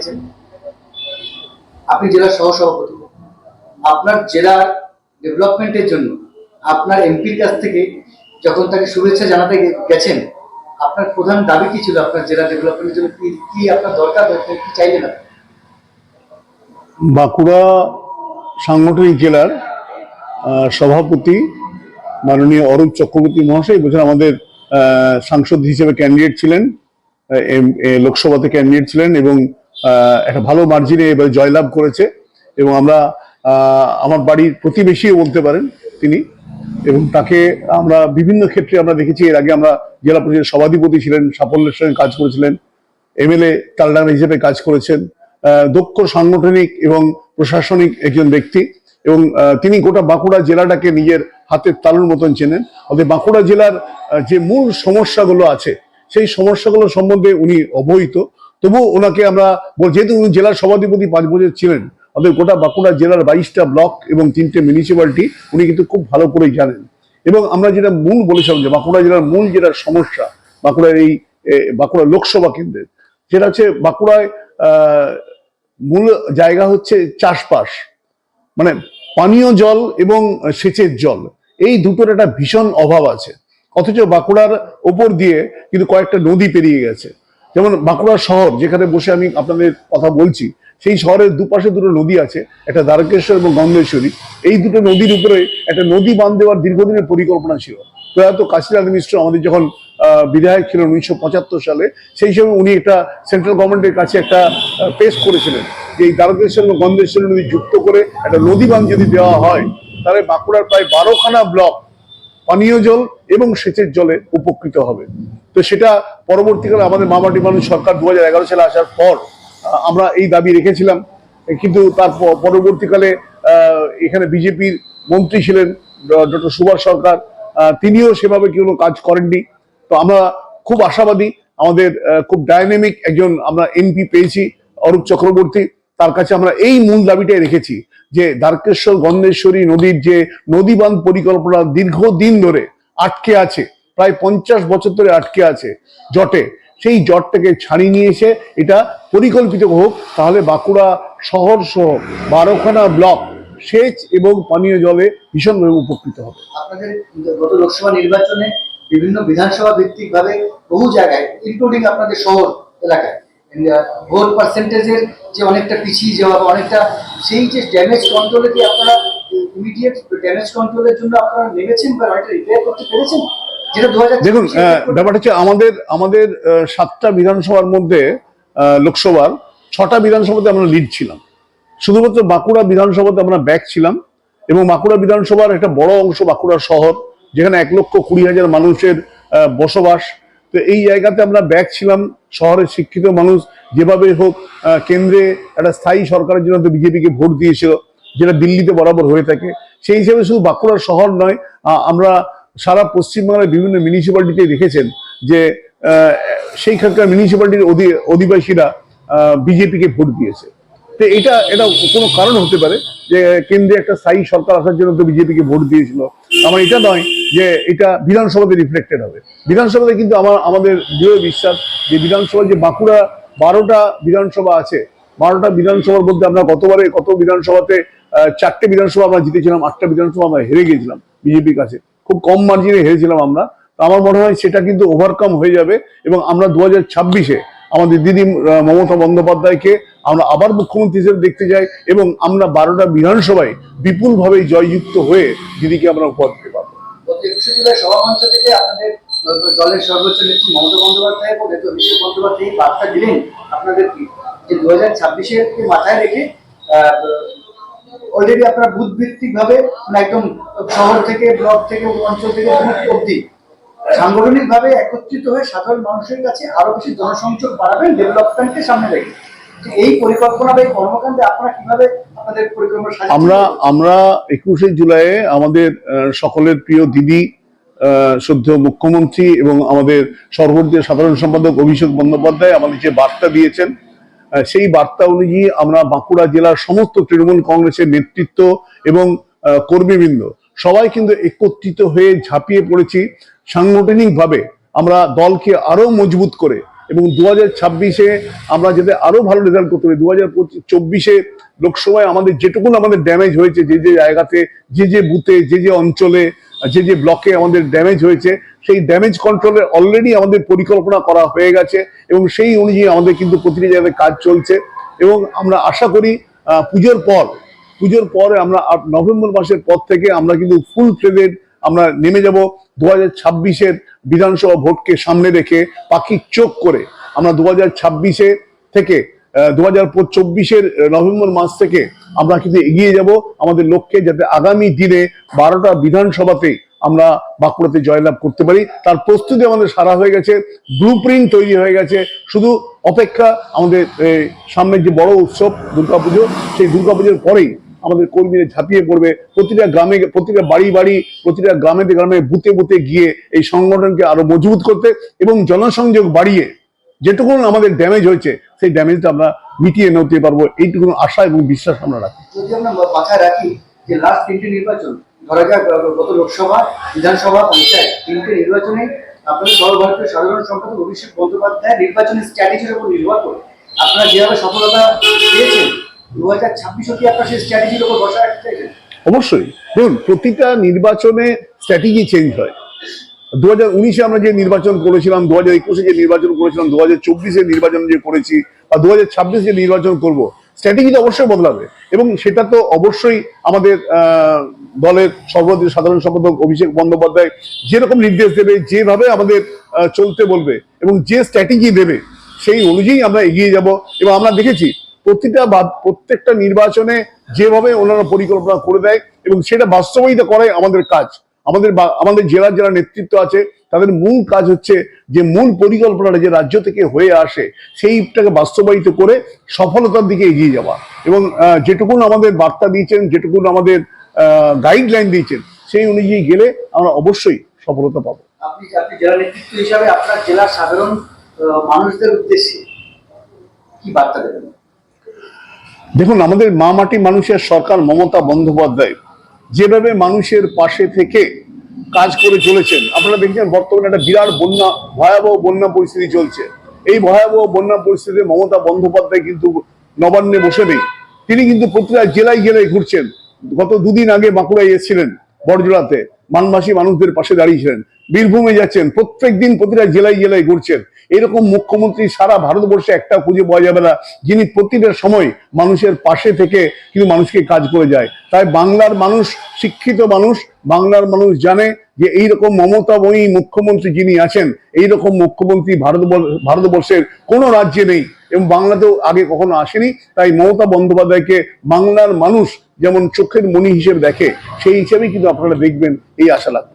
জানিয়েছেন। আপনি জেলার সহসভাপতি, আপনার জেলার ডেভেলপমেন্টের জন্য আপনার এমপির কাছ থেকে যখন তাকে শুভেচ্ছা জানাতে গেছেন, আপনার প্রধান দাবি কি ছিল? আপনার জেলা ডেভেলপমেন্টের জন্য কি কি আপনার দরকার, কি চাইলেন? বাঁকুড়া সাংগঠনিক জেলার সভাপতি মাননীয় অরূপ চক্রবর্তী মহাশয় বলছেন আমাদের সাংসদ হিসেবে ক্যান্ডিডেট ছিলেন, লোকসভাতে ক্যান্ডিডেট ছিলেন এবং একটা ভালো মার্জিনে এবার জয়লাভ করেছে এবং আমরা আমার বাড়ির প্রতিবেশীও বলতে পারেন তিনি, এবং তাকে আমরা বিভিন্ন ক্ষেত্রে আমরা দেখেছি। এর আগে আমরা জেলা পরিষদের সভাধিপতি ছিলেন, সাফল্যের সঙ্গে কাজ করেছিলেন, এমএলএ তালডাঙ্গা হিসেবে কাজ করেছেন, দক্ষ সাংগঠনিক এবং প্রশাসনিক একজন ব্যক্তি, এবং তিনি গোটা বাঁকুড়া জেলাটাকে নিজের হাতের তালুর মতন চেনেন। অর্থাৎ বাঁকুড়া জেলার যে মূল সমস্যাগুলো আছে সেই সমস্যাগুলো সম্বন্ধে উনি অবহিত। তবুও ওনাকে আমরা, যেহেতু উনি জেলার সভাধিপতি 5 বছর ছিলেন, অর্থাৎ গোটা বাঁকুড়া জেলার 22টা ব্লক এবং 3টে মিউনিসিপ্যালিটি উনি কিন্তু খুব ভালো করেই জানেন। এবং আমরা যেটা মূল বলেছিলাম যে বাঁকুড়া জেলার মূল যেটা সমস্যা বাঁকুড়ার এই বাঁকুড়া লোকসভা কেন্দ্রের, সেটা হচ্ছে বাঁকুড়ায় মূল জায়গা হচ্ছে চাষবাস, মানে পানীয় জল এবং সেচের জল, এই দুটোর একটা ভীষণ অভাব আছে। অথচ বাঁকুড়ার ওপর দিয়ে কিন্তু কয়েকটা নদী পেরিয়ে গেছে। যেমন বাঁকুড়া শহর, যেখানে বসে আমি আপনাদের কথা বলছি, সেই শহরের দুপাশে দুটো নদী আছে, একটা দ্বারকেশ্বর এবং গন্ধেশ্বরী। এই দুটো নদীর উপরে একটা নদী বাঁধ দেওয়ার দীর্ঘদিনের পরিকল্পনা ছিল। প্রয়াত কাশীনাথ মিশ্র আমাদের যখন বিধায়ক ছিলেন 1975 সালে, সেই সময় উনি একটা সেন্ট্রাল গভর্নমেন্টের কাছে একটা পেশ করেছিলেন যে এই দ্বারকেশ্বর এবং গন্ধেশ্বরী নদী যুক্ত করে একটা নদী বাঁধ যদি দেওয়া হয়, তাহলে বাঁকুড়ার প্রায় 12খানা ব্লক পানীয় জল এবং সেচের জলে উপকৃত হবে। তো সেটা পরবর্তীকালে আমাদের মামাটি মানুষ সরকার 2011 সালে আসার পর আমরা এই দাবি রেখেছিলাম, কিন্তু তার পরবর্তীকালে এখানে বিজেপির মন্ত্রী ছিলেন ডক্টর সুভাষ সরকার, তিনিও সেভাবে কোনো কাজ করেননি। তো আমরা খুব আশাবাদী, আমাদের খুব ডাইনামিক একজন আমরা এমপি পেয়েছি অরূপ চক্রবর্তী। তার কাছে আমরা এই মূল দাবিটাই রেখেছি যে দ্বারকেশ্বর গন্ধেশ্বরী নদীর যে নদী বাঁধ পরিকল্পনা দীর্ঘদিন ধরে আটকে আছে, প্রায় 50 বছর ধরে আটকে আছে জটে, সেই জটটাকে ছাড়িয়ে নিয়ে এসে এটা পরিকল্পিত হোক, তাহলে বাঁকুড়া শহর সহ 12খানা ব্লক সেচ এবং পানীয় জলে ভীষণভাবে উপকৃত হবে। আপনাদের গত লোকসভা নির্বাচনে বিভিন্ন বিধানসভা ভিত্তিক ভাবে বহু জায়গায়, ইনক্লুডিং আপনাদের শহর এলাকায়, ভোট পার্সেন্টেজের যে অনেকটা পিছিয়ে যাওয়া বা অনেকটা, সেই যে ড্যামেজ কন্ট্রোলে কি আপনারা ইমিডিয়েট ড্যামেজ কন্ট্রোলের জন্য আপনারা নেমেছেন বা এটা রিপেয়ার করতে পেরেছেন? যেটা 2000 দেখুন, ব্যাপারটা হচ্ছে আমাদের 7টা বিধানসভার মধ্যে লোকসভার 6টা বিধানসভাতে আমরা লিড ছিলাম, শুধুমাত্র বাঁকুড়া বিধানসভাতে আমরা ব্যাক ছিলাম। এবং বাঁকুড়া বিধানসভার একটা বড় অংশ বাঁকুড়া শহর, যেখানে 1,20,000 মানুষের বসবাস। তো এই জায়গাতে আমরা ব্যাক ছিলাম। শহরের শিক্ষিত মানুষ যেভাবে হোক কেন্দ্রে একটা স্থায়ী সরকারের জন্য বিজেপিকে ভোট দিয়েছিল, যেটা দিল্লিতে বরাবর হয়ে থাকে। সেই হিসেবে শুধু বাঁকুড়া শহর নয়, আমরা সারা পশ্চিমবাংলার বিভিন্ন মিউনিসিপ্যালিটিতে দেখেছেন যে সেইখানকার মিউনিসিপ্যালিটির অধিবাসীরা বিজেপিকে ভোট দিয়েছে। তো এটা কোনো কারণ হতে পারে যে কেন্দ্রে একটা স্থায়ী সরকার আসার জন্য তো বিজেপিকে ভোট দিয়েছিল। আমার এটা নয় যে এটা বিধানসভাতে রিফ্লেক্টেড হবে। বিধানসভাতে কিন্তু আমাদের দৃঢ় বিশ্বাস যে বিধানসভা, যে বাঁকুড়া 12টা বিধানসভা আছে, 12টা বিধানসভার মধ্যে আমরা গত বিধানসভাতে 4টে বিধানসভা আমরা জিতেছিলাম, 8টা বিধানসভা আমরা হেরে গেছিলাম বিজেপির কাছে, খুব কম মার্জিনে হেরেছিলাম আমরা। আমার মনে হয় সেটা কিন্তু ওভারকাম হয়ে যাবে এবং আমরা 2026-এ আমাদের দিদি মমতা বন্দ্যোপাধ্যায়কে আমরা আবার মুখ্যমন্ত্রী হিসেবে দেখতে যাই এবং আমরা 12টা বিধানসভায় বিপুলভাবে জয়যুক্ত হয়ে দিদিকে আমরা উপহার দিতে পারবো। 21শে জুলাই সভামঞ্চ থেকে আপনাদের দলের সর্বোচ্চ নেত্রী মমতা বন্দ্যোপাধ্যায় এবং অভিষেক বন্দ্যোপাধ্যায় বার্তা দিলেন আপনাদের কি, যে 2026-কে মাথায় রেখে অলরেডি আপনারা বুথ ভিত্তিক ভাবে একদম শহর থেকে, ব্লক থেকে, অঞ্চল থেকে অব্দি সাংগঠনিক ভাবে একত্রিত হয়ে সাধারণ মানুষের কাছে আরো বেশি জনসংযোগ বাড়াবেন, ডেভেলপমেন্টকে সামনে রেখে। এই পরিকল্পনা বা এই কর্মকাণ্ডে আপনারা কিভাবে আপনাদের পরিকল্পনা? আমরা 21শে জুলাইয়ে আমাদের সকলের প্রিয় দিদি, শ্রদ্ধেয় মুখ্যমন্ত্রী এবং আমাদের সর্বভারতীয় সাধারণ সম্পাদক অভিষেক বন্দ্যোপাধ্যায় আমাদের যে বার্তা দিয়েছেন, সেই বার্তা অনুযায়ী আমরা বাঁকুড়া জেলার সমস্ত তৃণমূল কংগ্রেসের নেতৃত্ব এবং কর্মীবৃন্দ সবাই কিন্তু একত্রিত হয়ে ঝাঁপিয়ে পড়েছি সাংগঠনিকভাবে আমরা দলকে আরো মজবুত করে এবং 2026-এ আমরা যাতে আরো ভালো রেজাল্ট করতে পারি। 2024-এ লোকসভায় আমাদের যেটুকু আমাদের ড্যামেজ হয়েছে, যে যে জায়গাতে, যে যে বুথে, যে যে অঞ্চলে, যে যে ব্লকে আমাদের ড্যামেজ হয়েছে, সেই ড্যামেজ কন্ট্রোলের অলরেডি আমাদের পরিকল্পনা করা হয়ে গেছে এবং সেই অনুযায়ী আমাদের কিন্তু প্রতিটি জায়গায় কাজ চলছে। এবং আমরা আশা করি পুজোর পরে আমরা নভেম্বর মাসের পর থেকে আমরা কিন্তু ফুল ফ্লেজেড আমরা নেমে যাব 2026-এর বিধানসভা ভোটকে সামনে রেখে, পাখির চোখ করে আমরা 2026-এ থেকে 2024-এর নভেম্বর মাস থেকে আমরা কিন্তু এগিয়ে যাব আমাদের লক্ষ্যে, যাতে আগামী দিনে 12টা বিধানসভাতে আমরা বাঁকুড়াতে জয়লাভ করতে পারি। তার প্রস্তুতি আমাদের সারা হয়ে গেছে, ব্লুপ্রিন্ট তৈরি হয়ে গেছে। শুধু অপেক্ষা আমাদের সামনের যে বড় উৎসব দুর্গাপুজো, সেই দুর্গাপুজোর পরেই আমাদের কর্মীরা ঝাঁপিয়ে পড়বে প্রতিটা গ্রামে, প্রতিটা বাড়ি, প্রতিটা গ্রামে বুথে গিয়ে এই সংগঠনকে আরো মজবুত করতে এবং জনসংযোগ বাড়িয়ে যেটুকু আমাদের ড্যামেজ হয়েছে সেই ড্যামেজটা আমরা মিটিয়ে নিতে পারবো, এইটুকু আশা এবং বিশ্বাস আমরা রাখি। যদি আমরা মাথায় রাখি যে লাস্ট 3টে নির্বাচন, ধরা যাক গত লোকসভা, বিধানসভা, পঞ্চায়েত, 3টে নির্বাচনে আপনাদের সর্বভারতীয় সাধারণ সম্পাদক অভিষেক বন্দ্যোপাধ্যায় নির্বাচনী স্ট্র্যাটেজির উপর নির্ভর করে আপনারা যেভাবে সফলতা পেয়েছেন, 2026-ও কি আপনারা সেই স্ট্র্যাটেজির উপর বসা রাখতে চাইছেন? অবশ্যই। দেখুন, প্রতিটা নির্বাচনে স্ট্র্যাটেজি চেঞ্জ হয়। 2019-এ আমরা যে নির্বাচন করেছিলাম, 2021-এ যে নির্বাচন করেছিলাম, 2024-এর নির্বাচন যে করেছি, বা 2026 যে নির্বাচন করব, স্ট্র্যাটেজি তো অবশ্যই বদলাবে। এবং সেটা তো অবশ্যই আমাদের দলের সর্বভারতীয় সাধারণ সম্পাদক অভিষেক বন্দ্যোপাধ্যায় যেরকম নির্দেশ দেবে, যেভাবে আমাদের চলতে বলবে এবং যে স্ট্র্যাটেজি দেবে, সেই অনুযায়ী আমরা এগিয়ে যাব। এবং আমরা দেখেছি প্রত্যেকটা নির্বাচনে যেভাবে ওনারা পরিকল্পনা করে দেয় এবং সেটা বাস্তবায়িত করে আমাদের কাজ। আমাদের জেলার যারা নেতৃত্ব আছে তাদের মূল কাজ হচ্ছে যে মূল পরিকল্পনাটা যে রাজ্য থেকে হয়ে আসে সেইটাকে বাস্তবায়িত করে সফলতার দিকে এগিয়ে যাওয়া। এবং যেটুকুন আমাদের বার্তা দিয়েছেন, যেটুকুন আমাদের গাইডলাইন দিয়েছেন, সেই অনুযায়ী গেলে আমরা অবশ্যই সফলতা পাবো। আপনি জেলা নেতৃত্ব হিসাবে আপনার জেলার সাধারণ মানুষদের উদ্দেশ্যে কি বার্তা দেবেন? দেখুন, আমাদের মা মাটি মানুষের সরকার মমতা বন্দ্যোপাধ্যায় যেভাবে মানুষের পাশে থেকে কাজ করে চলেছেন, আপনারা দেখছেন বর্তমানে একটা বিরাট ভয়াবহ বন্যা পরিস্থিতি চলছে। এই ভয়াবহ বন্যা পরিস্থিতিতে মমতা বন্দ্যোপাধ্যায় কিন্তু নবান্নে বসে নেই, তিনি কিন্তু প্রতিটা জেলায় ঘুরছেন। গত 2 দিন আগে বাঁকুড়ায় এসেছিলেন, বড়জোড়াতে মানবাসী মানুষদের পাশে দাঁড়িয়েছিলেন। বীরভূমে যাচ্ছেন, প্রত্যেক দিন প্রতিটা জেলায় ঘুরছেন। এরকম মুখ্যমন্ত্রী সারা ভারতবর্ষে একটা খুঁজে পাওয়া যাবে না, যিনি প্রতিটা সময় মানুষের পাশে থেকে কিন্তু মানুষকে কাজ করে যায়। তাই বাংলার মানুষ, শিক্ষিত মানুষ, বাংলার মানুষ জানে যে এইরকম মমতাময়ী মুখ্যমন্ত্রী যিনি আছেন, এইরকম মুখ্যমন্ত্রী ভারতবর্ষের কোনো রাজ্যে নেই এবং বাংলাতেও আগে কখনো আসেনি। তাই মমতা বন্দ্যোপাধ্যায়কে বাংলার মানুষ যেমন চোখের মণি হিসেবে দেখে, সেই হিসেবেই কিন্তু আপনারা দেখবেন, এই আশা রাখবেন।